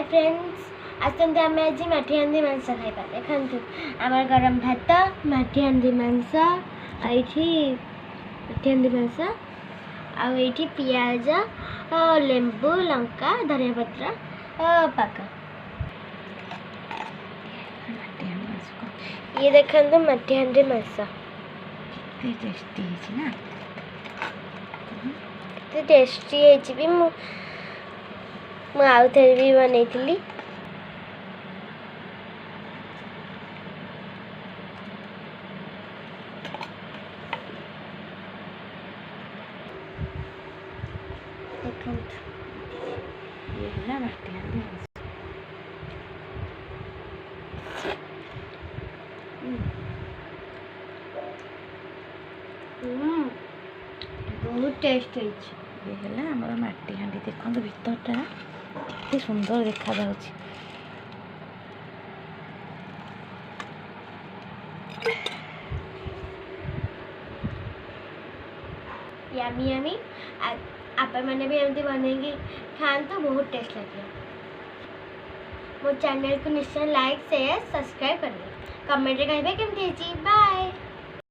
Friends आसते आम आज माटी हांडी मांस खाइबा देखु आम गरम भात माटी हांडी मांस ये माटी हांडी मांस आठी पियाज लेंबू लंका धनिया पत्र पाक ये देखो माटी हांडी मांस टेस्टी है आउ थे भी बनई बहुत टेस्ट है आमर माटी हांडी देखो भीतरटा केते सुंदर देखा जाउछि। यामी यामी आप मैंने भी एमती बनेगी खाते बहुत टेस्ट लगे। मो चैनल को निश्चय लाइक शेयर सब्सक्राइब करें कमेंट कहे केमती बाय।